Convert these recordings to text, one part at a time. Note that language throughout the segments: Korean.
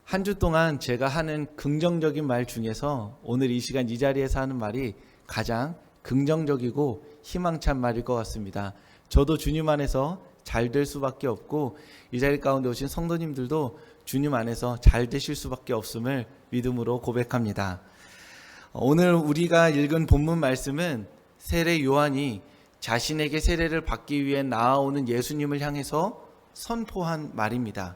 한 주 동안 제가 하는 긍정적인 말 중에서 오늘 이 시간 이 자리에서 하는 말이 가장 긍정적이고 희망찬 말일 것 같습니다. 저도 주님 안에서 잘 될 수밖에 없고 이 자리 가운데 오신 성도님들도 주님 안에서 잘 되실 수밖에 없음을 믿음으로 고백합니다. 오늘 우리가 읽은 본문 말씀은 세례 요한이 자신에게 세례를 받기 위해 나아오는 예수님을 향해서 선포한 말입니다.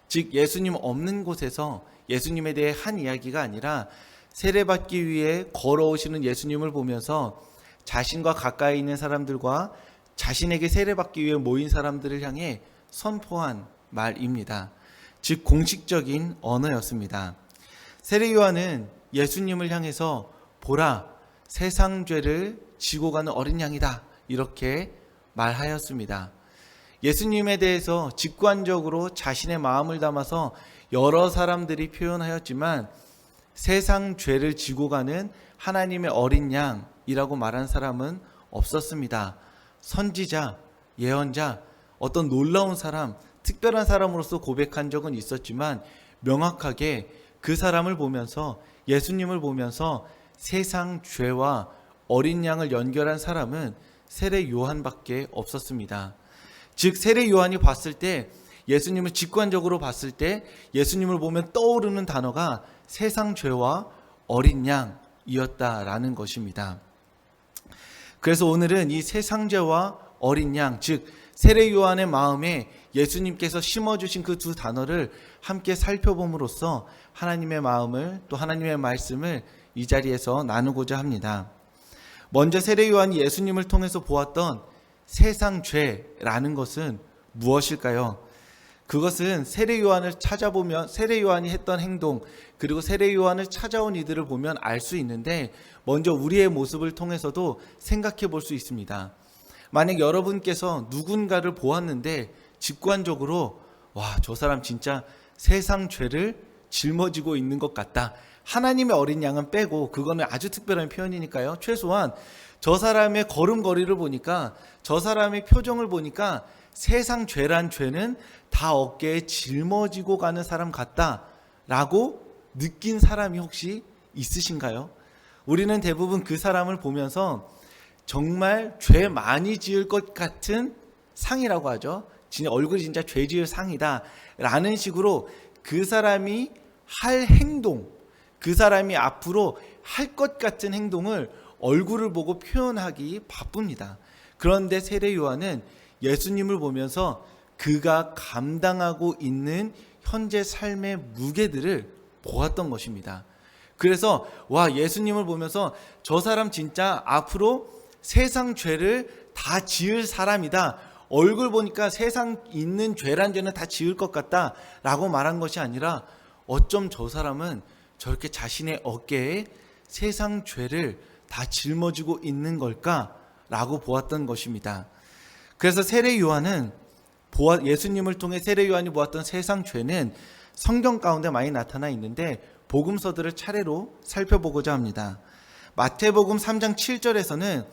즉 예수님 없는 곳에서 예수님에 대해 한 이야기가 아니라 세례받기 위해 걸어오시는 예수님을 보면서 자신과 가까이 있는 사람들과 자신에게 세례받기 위해 모인 사람들을 향해 선포한 말입니다. 즉 공식적인 언어였습니다. 세례 요한은 예수님을 향해서 보라, 세상 죄를 지고 가는 어린 양이다, 이렇게 말하였습니다. 예수님에 대해서 직관적으로 자신의 마음을 담아서 여러 사람들이 표현하였지만 세상 죄를 지고 가는 하나님의 어린 양이라고 말한 사람은 없었습니다. 선지자, 예언자, 어떤 놀라운 사람, 특별한 사람으로서 고백한 적은 있었지만 명확하게 그 사람을 보면서, 예수님을 보면서 세상 죄와 어린 양을 연결한 사람은 세례 요한밖에 없었습니다. 즉 세례 요한이 봤을 때, 예수님을 직관적으로 봤을 때 예수님을 보면 떠오르는 단어가 세상 죄와 어린 양이었다라는 것입니다. 그래서 오늘은 이 세상 죄와 어린 양, 즉 세례 요한의 마음에 예수님께서 심어주신 그 두 단어를 함께 살펴봄으로써 하나님의 마음을, 또 하나님의 말씀을 이 자리에서 나누고자 합니다. 먼저 세례 요한이 예수님을 통해서 보았던 세상 죄라는 것은 무엇일까요? 그것은 세례 요한을 찾아보면, 세례 요한이 했던 행동, 그리고 세례 요한을 찾아온 이들을 보면 알 수 있는데, 먼저 우리의 모습을 통해서도 생각해 볼 수 있습니다. 만약 여러분께서 누군가를 보았는데 직관적으로 와, 저 사람 진짜 세상 죄를 짊어지고 있는 것 같다, 하나님의 어린 양은 빼고, 그거는 아주 특별한 표현이니까요, 최소한 저 사람의 걸음걸이를 보니까, 저 사람의 표정을 보니까 세상 죄란 죄는 다 어깨에 짊어지고 가는 사람 같다라고 느낀 사람이 혹시 있으신가요? 우리는 대부분 그 사람을 보면서 정말 죄 많이 지을 것 같은 상이라고 하죠. 진짜 얼굴이 진짜 죄 지을 상이다 라는 식으로 그 사람이 할 행동, 그 사람이 앞으로 할 것 같은 행동을 얼굴을 보고 표현하기 바쁩니다. 그런데 세례 요한은 예수님을 보면서 그가 감당하고 있는 현재 삶의 무게들을 보았던 것입니다. 그래서 와, 예수님을 보면서 저 사람 진짜 앞으로 세상 죄를 다 지을 사람이다, 얼굴 보니까 세상 있는 죄란 죄는 다 지을 것 같다 라고 말한 것이 아니라, 어쩜 저 사람은 저렇게 자신의 어깨에 세상 죄를 다 짊어지고 있는 걸까 라고 보았던 것입니다. 그래서 세례 요한은 예수님을 통해 세례 요한이 보았던 세상 죄는 성경 가운데 많이 나타나 있는데 복음서들을 차례로 살펴보고자 합니다. 마태복음 3장 7절에서는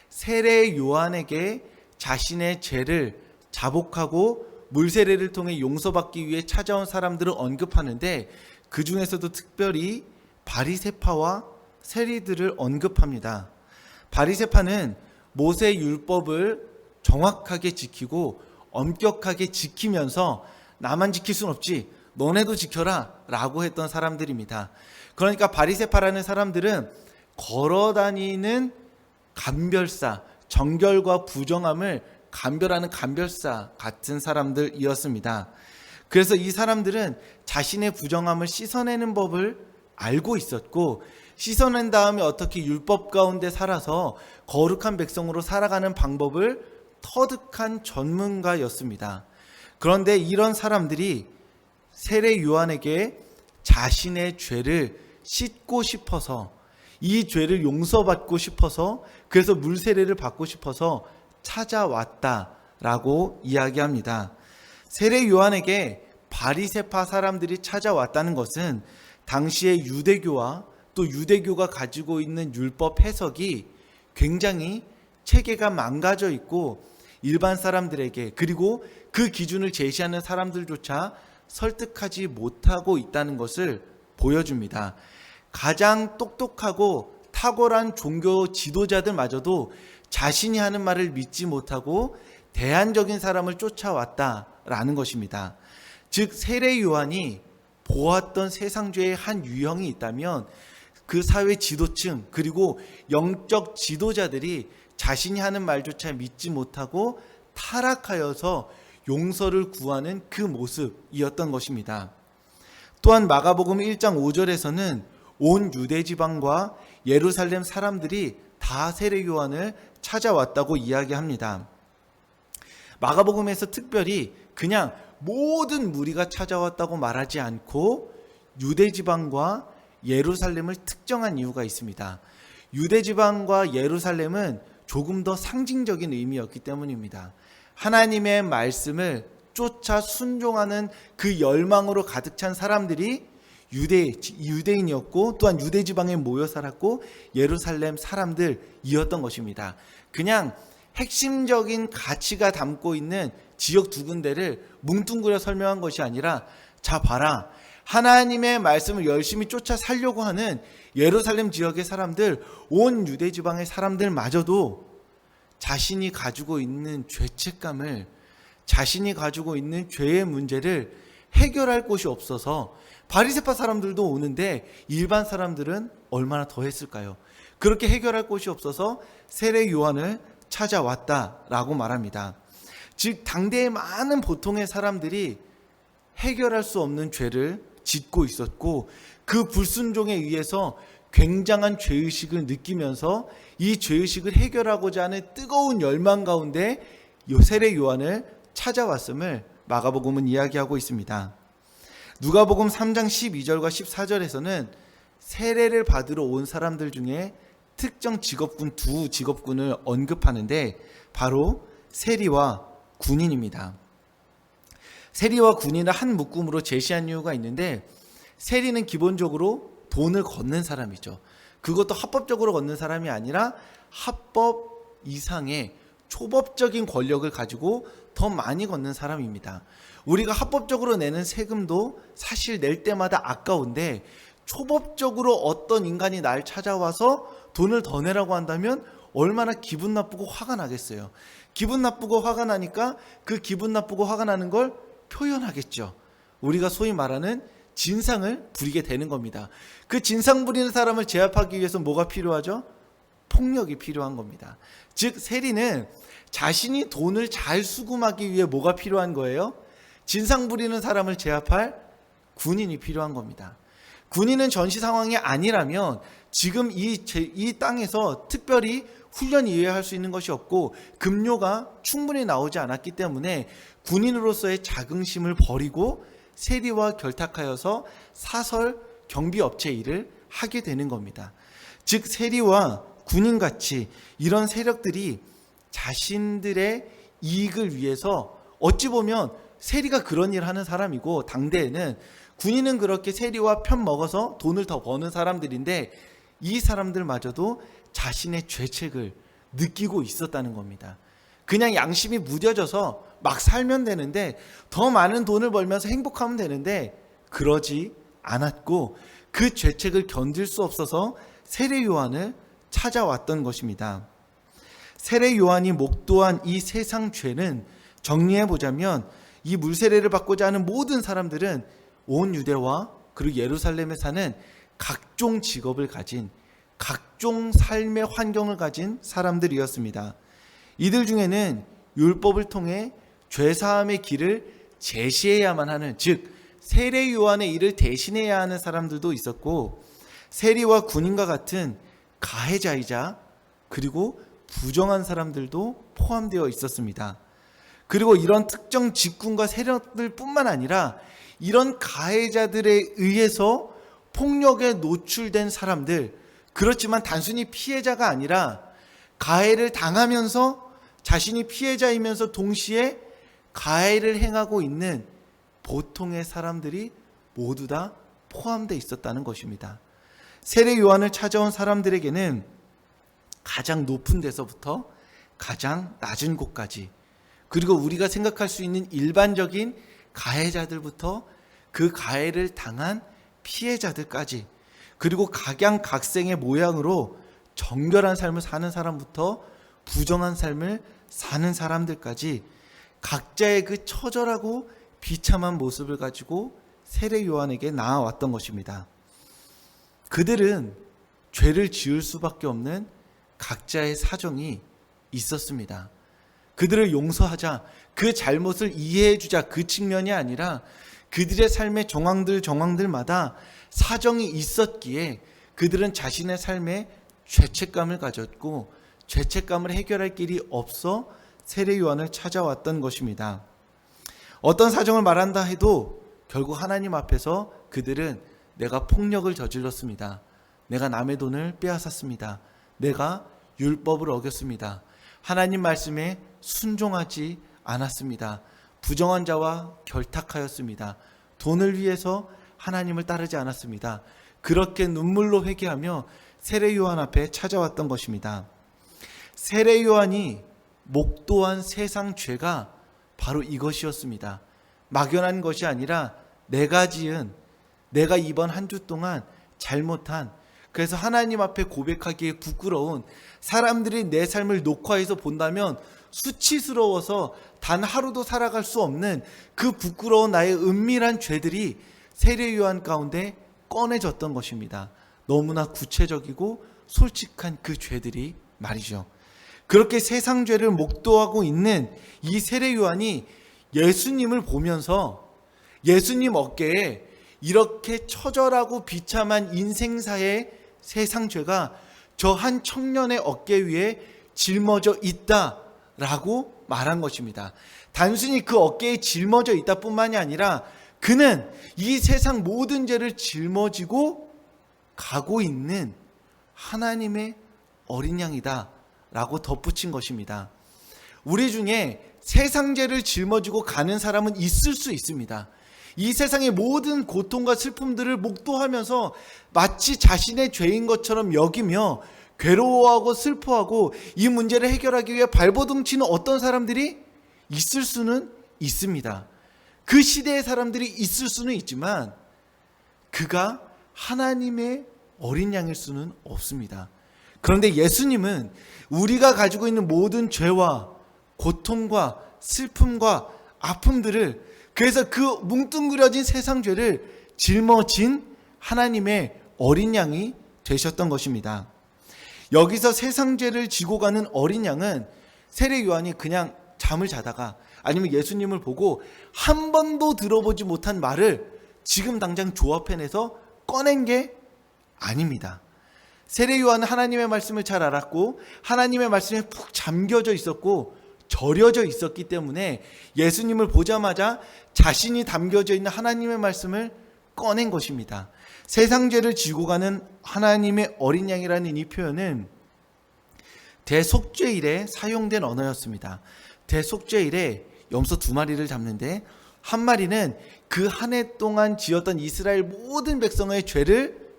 세례 요한에게 자신의 죄를 자복하고 물세례를 통해 용서받기 위해 찾아온 사람들을 언급하는데, 그 중에서도 특별히 바리새파와 세리들을 언급합니다. 바리새파는 모세 율법을 정확하게 지키고 엄격하게 지키면서 나만 지킬 순 없지, 너네도 지켜라 라고 했던 사람들입니다. 그러니까 바리새파라는 사람들은 걸어다니는 감별사, 정결과 부정함을 감별하는 감별사 같은 사람들이었습니다. 그래서 이 사람들은 자신의 부정함을 씻어내는 법을 알고 있었고, 씻어낸 다음에 어떻게 율법 가운데 살아서 거룩한 백성으로 살아가는 방법을 터득한 전문가였습니다. 그런데 이런 사람들이 세례 요한에게 자신의 죄를 씻고 싶어서, 이 죄를 용서받고 싶어서, 그래서 물세례를 받고 싶어서 찾아왔다라고 이야기합니다. 세례 요한에게 바리새파 사람들이 찾아왔다는 것은 당시의 유대교와 또 유대교가 가지고 있는 율법 해석이 굉장히 체계가 망가져 있고, 일반 사람들에게, 그리고 그 기준을 제시하는 사람들조차 설득하지 못하고 있다는 것을 보여줍니다. 가장 똑똑하고 탁월한 종교 지도자들마저도 자신이 하는 말을 믿지 못하고 대안적인 사람을 쫓아왔다라는 것입니다. 즉 세례 요한이 보았던 세상죄의 한 유형이 있다면 그 사회 지도층 그리고 영적 지도자들이 자신이 하는 말조차 믿지 못하고 타락하여서 용서를 구하는 그 모습이었던 것입니다. 또한 마가복음 1장 5절에서는 온 유대 지방과 예루살렘 사람들이 다 세례 요한을 찾아왔다고 이야기합니다. 마가복음에서 특별히 그냥 모든 무리가 찾아왔다고 말하지 않고 유대 지방과 예루살렘을 특정한 이유가 있습니다. 유대 지방과 예루살렘은 조금 더 상징적인 의미였기 때문입니다. 하나님의 말씀을 쫓아 순종하는 그 열망으로 가득 찬 사람들이 유대인이었고 또한 유대 지방에 모여 살았고 예루살렘 사람들이었던 것입니다. 그냥 핵심적인 가치가 담고 있는 지역 두 군데를 뭉뚱그려 설명한 것이 아니라 자 봐라, 하나님의 말씀을 열심히 쫓아 살려고 하는 예루살렘 지역의 사람들, 온 유대 지방의 사람들마저도 자신이 가지고 있는 죄책감을, 자신이 가지고 있는 죄의 문제를 해결할 곳이 없어서 바리새파 사람들도 오는데 일반 사람들은 얼마나 더 했을까요? 그렇게 해결할 곳이 없어서 세례 요한을 찾아왔다라고 말합니다. 즉 당대의 많은 보통의 사람들이 해결할 수 없는 죄를 짓고 있었고 그 불순종에 의해서 굉장한 죄의식을 느끼면서 이 죄의식을 해결하고자 하는 뜨거운 열망 가운데 세례 요한을 찾아왔음을 마가복음은 이야기하고 있습니다. 누가복음 3장 12절과 14절에서는 세례를 받으러 온 사람들 중에 특정 직업군 두 직업군을 언급하는데 바로 세리와 군인입니다. 세리와 군인을 한 묶음으로 제시한 이유가 있는데 세리는 기본적으로 돈을 걷는 사람이죠. 그것도 합법적으로 걷는 사람이 아니라 합법 이상의 초법적인 권력을 가지고 더 많이 걷는 사람입니다. 우리가 합법적으로 내는 세금도 사실 낼 때마다 아까운데 초법적으로 어떤 인간이 날 찾아와서 돈을 더 내라고 한다면 얼마나 기분 나쁘고 화가 나겠어요. 기분 나쁘고 화가 나니까 그 기분 나쁘고 화가 나는 걸 표현하겠죠. 우리가 소위 말하는 진상을 부리게 되는 겁니다. 그 진상 부리는 사람을 제압하기 위해서 뭐가 필요하죠? 폭력이 필요한 겁니다. 즉 세리는 자신이 돈을 잘 수금하기 위해 뭐가 필요한 거예요? 진상 부리는 사람을 제압할 군인이 필요한 겁니다. 군인은 전시 상황이 아니라면 지금 이 땅에서 특별히 훈련 이외에 할 수 있는 것이 없고 급료가 충분히 나오지 않았기 때문에 군인으로서의 자긍심을 버리고 세리와 결탁하여서 사설 경비업체 일을 하게 되는 겁니다. 즉 세리와 군인같이 이런 세력들이 자신들의 이익을 위해서 어찌 보면 세리가 그런 일을 하는 사람이고 당대에는 군인은 그렇게 세리와 편 먹어서 돈을 더 버는 사람들인데 이 사람들마저도 자신의 죄책을 느끼고 있었다는 겁니다. 그냥 양심이 무뎌져서 막 살면 되는데 더 많은 돈을 벌면서 행복하면 되는데 그러지 않았고 그 죄책을 견딜 수 없어서 세례 요한을 찾아왔던 것입니다. 세례 요한이 목도한 이 세상 죄는 정리해보자면 이 물세례를 받고자 하는 모든 사람들은 온 유대와 그리고 예루살렘에 사는 각종 직업을 가진 각종 삶의 환경을 가진 사람들이었습니다. 이들 중에는 율법을 통해 죄사함의 길을 제시해야만 하는, 즉 세례 요한의 일을 대신해야 하는 사람들도 있었고 세리와 군인과 같은 가해자이자 그리고 부정한 사람들도 포함되어 있었습니다. 그리고 이런 특정 직군과 세력들 뿐만 아니라 이런 가해자들에 의해서 폭력에 노출된 사람들, 그렇지만 단순히 피해자가 아니라 가해를 당하면서 자신이 피해자이면서 동시에 가해를 행하고 있는 보통의 사람들이 모두 다 포함되어 있었다는 것입니다. 세례 요한을 찾아온 사람들에게는 가장 높은 데서부터 가장 낮은 곳까지, 그리고 우리가 생각할 수 있는 일반적인 가해자들부터 그 가해를 당한 피해자들까지, 그리고 각양각색의 모양으로 정결한 삶을 사는 사람부터 부정한 삶을 사는 사람들까지 각자의 그 처절하고 비참한 모습을 가지고 세례 요한에게 나아왔던 것입니다. 그들은 죄를 지을 수밖에 없는 각자의 사정이 있었습니다. 그들을 용서하자, 그 잘못을 이해해주자, 그 측면이 아니라 그들의 삶의 정황들마다 사정이 있었기에 그들은 자신의 삶에 죄책감을 가졌고 죄책감을 해결할 길이 없어 세례 요한을 찾아왔던 것입니다. 어떤 사정을 말한다 해도 결국 하나님 앞에서 그들은 내가 폭력을 저질렀습니다. 내가 남의 돈을 빼앗았습니다. 내가 율법을 어겼습니다. 하나님 말씀에 순종하지 않았습니다. 부정한 자와 결탁하였습니다. 돈을 위해서 하나님을 따르지 않았습니다. 그렇게 눈물로 회개하며 세례 요한 앞에 찾아왔던 것입니다. 세례 요한이 목도한 세상 죄가 바로 이것이었습니다. 막연한 것이 아니라 내가 이번 한 주 동안 잘못한, 그래서 하나님 앞에 고백하기에 부끄러운, 사람들이 내 삶을 녹화해서 본다면 수치스러워서 단 하루도 살아갈 수 없는 그 부끄러운 나의 은밀한 죄들이 세례 요한 가운데 꺼내졌던 것입니다. 너무나 구체적이고 솔직한 그 죄들이 말이죠. 그렇게 세상 죄를 목도하고 있는 이 세례 요한이 예수님을 보면서 예수님 어깨에 이렇게 처절하고 비참한 인생사의 세상 죄가 저 한 청년의 어깨 위에 짊어져 있다라고 말한 것입니다. 단순히 그 어깨에 짊어져 있다 뿐만이 아니라 그는 이 세상 모든 죄를 짊어지고 가고 있는 하나님의 어린 양이다 라고 덧붙인 것입니다. 우리 중에 세상 죄를 짊어지고 가는 사람은 있을 수 있습니다. 이 세상의 모든 고통과 슬픔들을 목도하면서 마치 자신의 죄인 것처럼 여기며 괴로워하고 슬퍼하고 이 문제를 해결하기 위해 발버둥 치는 어떤 사람들이 있을 수는 있습니다. 그 시대의 사람들이 있을 수는 있지만 그가 하나님의 어린 양일 수는 없습니다. 그런데 예수님은 우리가 가지고 있는 모든 죄와 고통과 슬픔과 아픔들을, 그래서 그 뭉뚱그려진 세상 죄를 짊어진 하나님의 어린 양이 되셨던 것입니다. 여기서 세상 죄를 지고 가는 어린 양은 세례 요한이 그냥 잠을 자다가 아니면 예수님을 보고 한 번도 들어보지 못한 말을 지금 당장 조합해내서 꺼낸 게 아닙니다. 세례 요한은 하나님의 말씀을 잘 알았고 하나님의 말씀에 푹 잠겨져 있었고 절여져 있었기 때문에 예수님을 보자마자 자신이 담겨져 있는 하나님의 말씀을 꺼낸 것입니다. 세상 죄를 지고 가는 하나님의 어린 양이라는 이 표현은 대속죄일에 사용된 언어였습니다. 대속죄일에 염소 2마리를 잡는데 한 마리는 그 한 해 동안 지었던 이스라엘 모든 백성의 죄를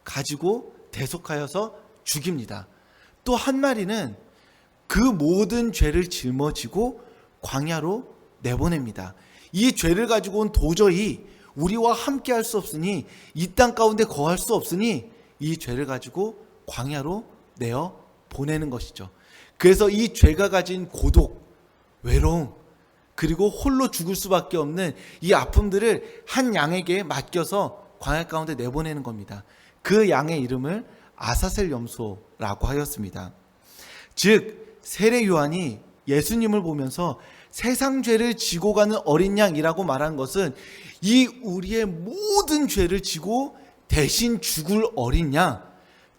가지고 대속하여서 죽입니다. 또 한 마리는 그 모든 죄를 짊어지고 광야로 내보냅니다. 이 죄를 가지고는 도저히 우리와 함께 할 수 없으니, 이 땅 가운데 거할 수 없으니 이 죄를 가지고 광야로 내어 보내는 것이죠. 그래서 이 죄가 가진 고독, 외로움, 그리고 홀로 죽을 수밖에 없는 이 아픔들을 한 양에게 맡겨서 광야 가운데 내보내는 겁니다. 그 양의 이름을 아사셀 염소라고 하였습니다. 즉 세례 요한이 예수님을 보면서 세상 죄를 지고 가는 어린 양이라고 말한 것은 이 우리의 모든 죄를 지고 대신 죽을 어린 양,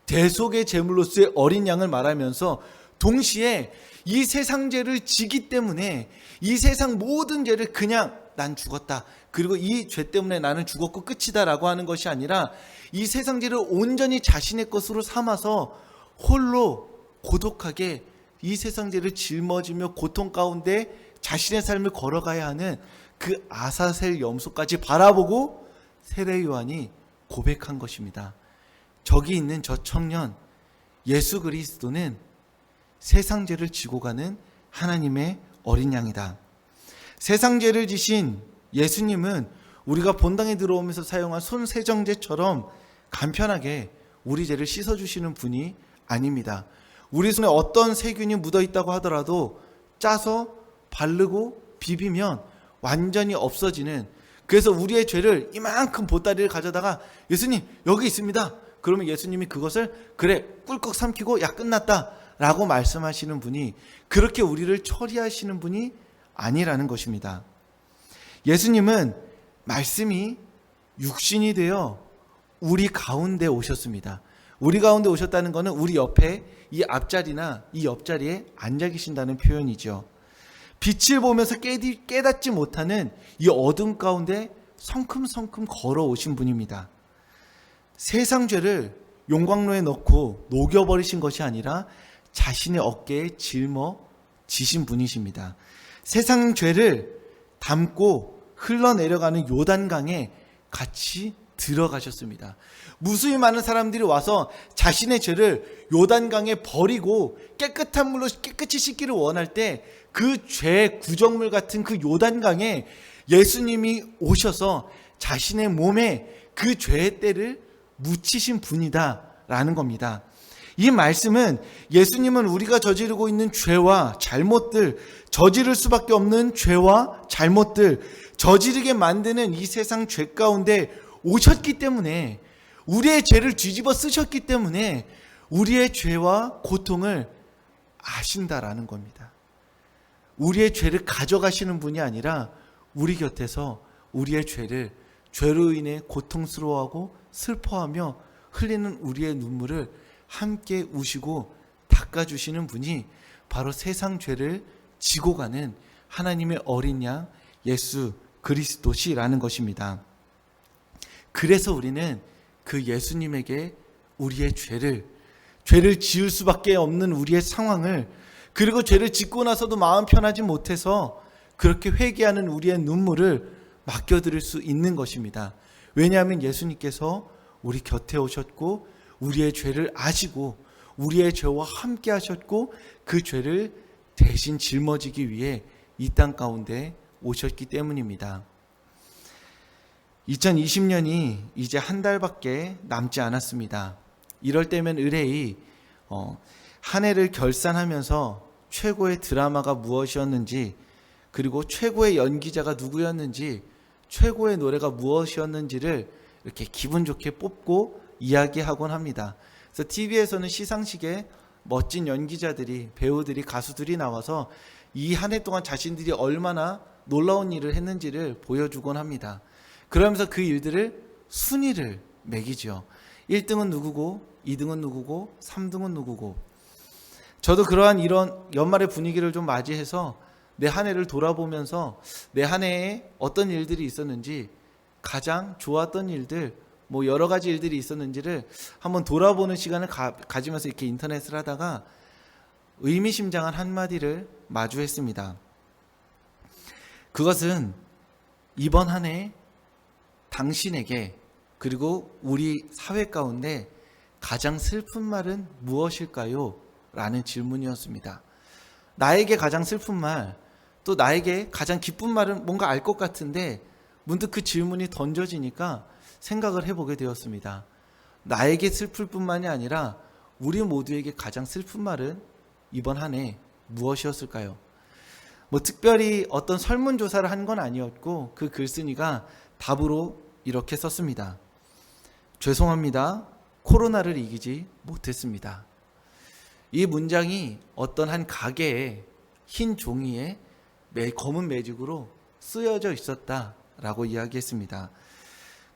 대속의 제물로서의 어린 양을 말하면서 동시에 이 세상 죄를 지기 때문에 이 세상 모든 죄를 그냥 난 죽었다, 그리고 이 죄 때문에 나는 죽었고 끝이다 라고 하는 것이 아니라 이 세상 죄를 온전히 자신의 것으로 삼아서 홀로 고독하게 이 세상 죄를 짊어지며 고통 가운데 자신의 삶을 걸어가야 하는 그 아사셀 염소까지 바라보고 세례 요한이 고백한 것입니다. 저기 있는 저 청년 예수 그리스도는 세상 죄를 지고 가는 하나님의 어린 양이다. 세상 죄를 지신 예수님은 우리가 본당에 들어오면서 사용한 손세정제처럼 간편하게 우리 죄를 씻어주시는 분이 아닙니다. 우리 손에 어떤 세균이 묻어있다고 하더라도 짜서 바르고 비비면 완전히 없어지는, 그래서 우리의 죄를 이만큼 보따리를 가져다가 예수님 여기 있습니다. 그러면 예수님이 그것을 그래 꿀꺽 삼키고 야 끝났다 라고 말씀하시는 분이, 그렇게 우리를 처리하시는 분이 아니라는 것입니다. 예수님은 말씀이 육신이 되어 우리 가운데 오셨습니다. 우리 가운데 오셨다는 것은 우리 옆에 이 앞자리나 이 옆자리에 앉아 계신다는 표현이죠. 빛을 보면서 깨닫지 못하는 이 어둠 가운데 성큼성큼 걸어오신 분입니다. 세상 죄를 용광로에 넣고 녹여버리신 것이 아니라 자신의 어깨에 짊어지신 분이십니다. 세상 죄를 담고 흘러내려가는 요단강에 같이 들어가셨습니다. 무수히 많은 사람들이 와서 자신의 죄를 요단강에 버리고 깨끗한 물로 깨끗이 씻기를 원할 때 그 죄 구정물 같은 그 요단강에 예수님이 오셔서 자신의 몸에 그 죄의 때를 묻히신 분이다라는 겁니다. 이 말씀은 예수님은 우리가 저지르고 있는 죄와 잘못들, 저지를 수밖에 없는 죄와 잘못들, 저지르게 만드는 이 세상 죄 가운데 오셨기 때문에, 우리의 죄를 뒤집어 쓰셨기 때문에 우리의 죄와 고통을 아신다라는 겁니다. 우리의 죄를 가져가시는 분이 아니라 우리 곁에서 우리의 죄를, 죄로 인해 고통스러워하고 슬퍼하며 흘리는 우리의 눈물을 함께 우시고 닦아주시는 분이 바로 세상 죄를 지고 가는 하나님의 어린 양 예수 그리스도시라는 것입니다. 그래서 우리는 그 예수님에게 우리의 죄를 지을 수밖에 없는 우리의 상황을, 그리고 죄를 짓고 나서도 마음 편하지 못해서 그렇게 회개하는 우리의 눈물을 맡겨드릴 수 있는 것입니다. 왜냐하면 예수님께서 우리 곁에 오셨고 우리의 죄를 아시고 우리의 죄와 함께 하셨고 그 죄를 대신 짊어지기 위해 이 땅 가운데 오셨기 때문입니다. 2020년이 이제 한 달밖에 남지 않았습니다. 이럴 때면 의뢰이 한 해를 결산하면서 최고의 드라마가 무엇이었는지, 그리고 최고의 연기자가 누구였는지, 최고의 노래가 무엇이었는지를 이렇게 기분 좋게 뽑고 이야기하곤 합니다. 그래서 TV에서는 시상식에 멋진 연기자들이, 배우들이, 가수들이 나와서 이 한 해 동안 자신들이 얼마나 놀라운 일을 했는지를 보여주곤 합니다. 그러면서 그 일들을 순위를 매기죠. 1등은 누구고, 2등은 누구고, 3등은 누구고. 저도 그러한 이런 연말의 분위기를 좀 맞이해서 내 한 해를 돌아보면서 내 한 해에 어떤 일들이 있었는지, 가장 좋았던 일들, 뭐 여러 가지 일들이 있었는지를 한번 돌아보는 시간을 가지면서 이렇게 인터넷을 하다가 의미심장한 한마디를 마주했습니다. 그것은 이번 한 해 당신에게, 그리고 우리 사회 가운데 가장 슬픈 말은 무엇일까요? 라는 질문이었습니다. 나에게 가장 슬픈 말, 또 나에게 가장 기쁜 말은 뭔가 알 것 같은데 문득 그 질문이 던져지니까 생각을 해보게 되었습니다. 나에게 슬플 뿐만이 아니라 우리 모두에게 가장 슬픈 말은 이번 한 해 무엇이었을까요? 뭐 특별히 어떤 설문조사를 한 건 아니었고, 그 글쓴이가 답으로 이렇게 썼습니다. 죄송합니다. 코로나를 이기지 못했습니다. 이 문장이 어떤 한 가게에 흰 종이에 검은 매직으로 쓰여져 있었다라고 이야기했습니다.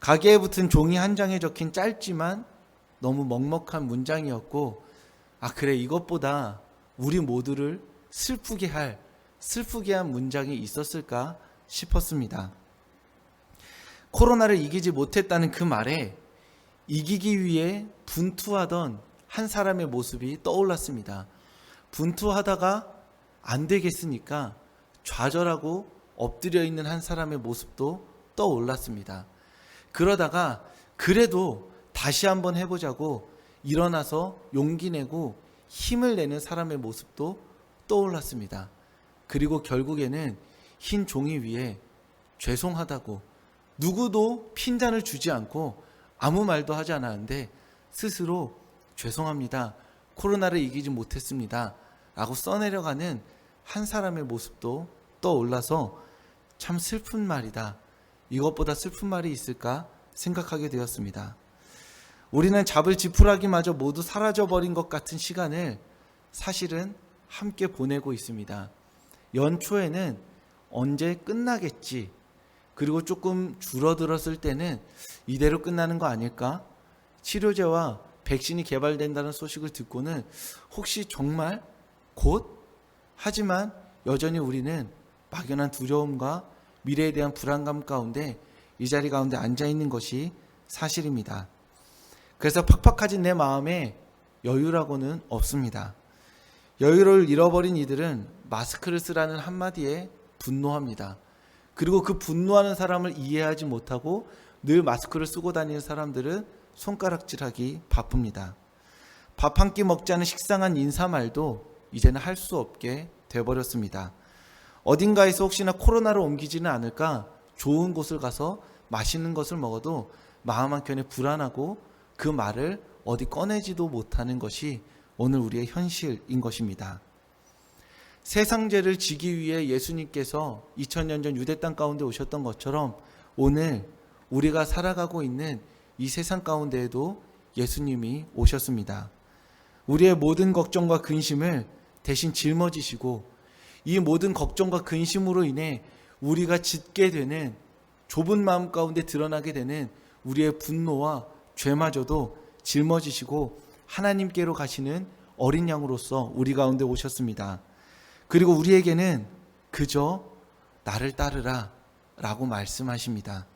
가게에 붙은 종이 한 장에 적힌 짧지만 너무 먹먹한 문장이었고, 아 그래, 이것보다 우리 모두를 슬프게 한 문장이 있었을까 싶었습니다. 코로나를 이기지 못했다는 그 말에 이기기 위해 분투하던 한 사람의 모습이 떠올랐습니다. 분투하다가 안 되겠으니까 좌절하고 엎드려 있는 한 사람의 모습도 떠올랐습니다. 그러다가 그래도 다시 한번 해보자고 일어나서 용기 내고 힘을 내는 사람의 모습도 떠올랐습니다. 그리고 결국에는 흰 종이 위에 죄송하다고, 누구도 핀잔을 주지 않고 아무 말도 하지 않았는데 스스로 죄송합니다. 코로나를 이기지 못했습니다. 라고 써내려가는 한 사람의 모습도 떠올라서 참 슬픈 말이다. 이것보다 슬픈 말이 있을까 생각하게 되었습니다. 우리는 잡을 지푸라기마저 모두 사라져버린 것 같은 시간을 사실은 함께 보내고 있습니다. 연초에는 언제 끝나겠지, 그리고 조금 줄어들었을 때는 이대로 끝나는 거 아닐까? 치료제와 백신이 개발된다는 소식을 듣고는 혹시 정말 곧? 하지만 여전히 우리는 막연한 두려움과 미래에 대한 불안감 가운데 이 자리 가운데 앉아있는 것이 사실입니다. 그래서 팍팍해진 내 마음에 여유라고는 없습니다. 여유를 잃어버린 이들은 마스크를 쓰라는 한마디에 분노합니다. 그리고 그 분노하는 사람을 이해하지 못하고 늘 마스크를 쓰고 다니는 사람들은 손가락질하기 바쁩니다. 밥 한 끼 먹지 않은 식상한 인사말도 이제는 할 수 없게 돼버렸습니다. 어딘가에서 혹시나 코로나를 옮기지는 않을까 좋은 곳을 가서 맛있는 것을 먹어도 마음 한켠에 불안하고 그 말을 어디 꺼내지도 못하는 것이 오늘 우리의 현실인 것입니다. 세상 죄를 지기 위해 예수님께서 2000년 전 유대 땅 가운데 오셨던 것처럼 오늘 우리가 살아가고 있는 이 세상 가운데에도 예수님이 오셨습니다. 우리의 모든 걱정과 근심을 대신 짊어지시고 이 모든 걱정과 근심으로 인해 우리가 짓게 되는 좁은 마음 가운데 드러나게 되는 우리의 분노와 죄마저도 짊어지시고 하나님께로 가시는 어린 양으로서 우리 가운데 오셨습니다. 그리고 우리에게는 그저 나를 따르라 라고 말씀하십니다.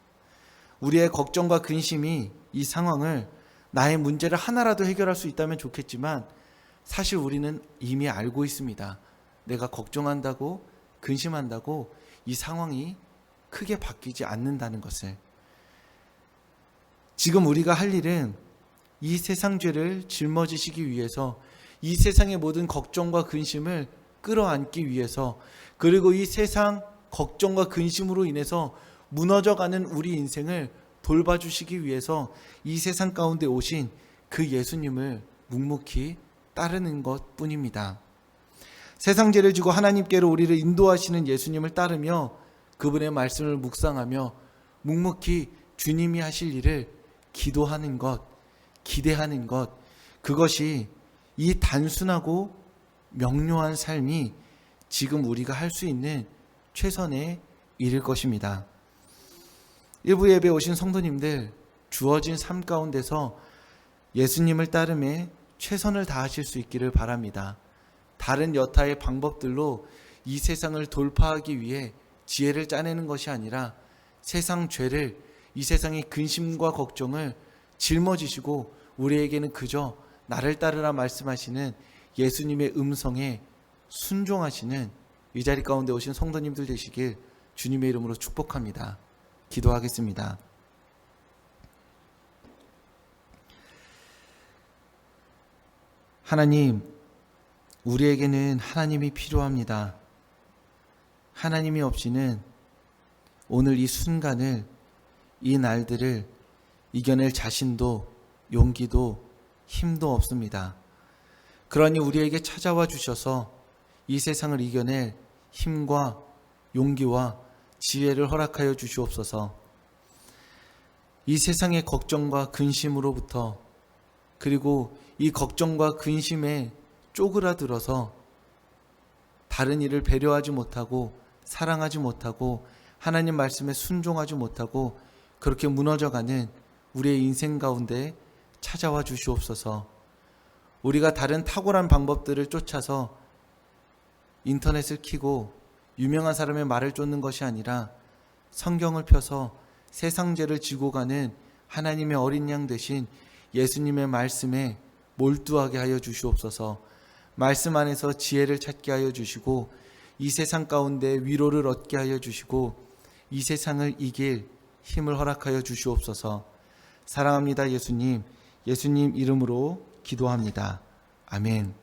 우리의 걱정과 근심이 이 상황을 나의 문제를 하나라도 해결할 수 있다면 좋겠지만 사실 우리는 이미 알고 있습니다. 내가 걱정한다고 근심한다고 이 상황이 크게 바뀌지 않는다는 것을. 지금 우리가 할 일은 이 세상 죄를 짊어지시기 위해서 이 세상의 모든 걱정과 근심을 끌어안기 위해서 그리고 이 세상 걱정과 근심으로 인해서 무너져가는 우리 인생을 돌봐주시기 위해서 이 세상 가운데 오신 그 예수님을 묵묵히 따르는 것 뿐입니다. 세상 죄를 지고 하나님께로 우리를 인도하시는 예수님을 따르며 그분의 말씀을 묵상하며 묵묵히 주님이 하실 일을 기도하는 것, 기대하는 것, 그것이 이 단순하고 명료한 삶이 지금 우리가 할 수 있는 최선의 일일 것입니다. 일부 예배에 오신 성도님들, 주어진 삶 가운데서 예수님을 따름에 최선을 다하실 수 있기를 바랍니다. 다른 여타의 방법들로 이 세상을 돌파하기 위해 지혜를 짜내는 것이 아니라 세상 죄를, 이 세상의 근심과 걱정을 짊어지시고 우리에게는 그저 나를 따르라 말씀하시는 예수님의 음성에 순종하시는 이 자리 가운데 오신 성도님들 되시길 주님의 이름으로 축복합니다. 기도하겠습니다. 하나님, 우리에게는 하나님이 필요합니다. 하나님이 없이는 오늘 이 순간을, 이 날들을 이겨낼 자신도 용기도 힘도 없습니다. 그러니 우리에게 찾아와 주셔서 이 세상을 이겨낼 힘과 용기와 지혜를 허락하여 주시옵소서. 이 세상의 걱정과 근심으로부터, 그리고 이 걱정과 근심에 쪼그라들어서 다른 이를 배려하지 못하고 사랑하지 못하고 하나님 말씀에 순종하지 못하고 그렇게 무너져가는 우리의 인생 가운데 찾아와 주시옵소서. 우리가 다른 탁월한 방법들을 쫓아서 인터넷을 켜고 유명한 사람의 말을 쫓는 것이 아니라 성경을 펴서 세상 죄를 지고 가는 하나님의 어린 양 되신 예수님의 말씀에 몰두하게 하여 주시옵소서. 말씀 안에서 지혜를 찾게 하여 주시고 이 세상 가운데 위로를 얻게 하여 주시고 이 세상을 이길 힘을 허락하여 주시옵소서. 사랑합니다 예수님. 예수님 이름으로 기도합니다. 아멘.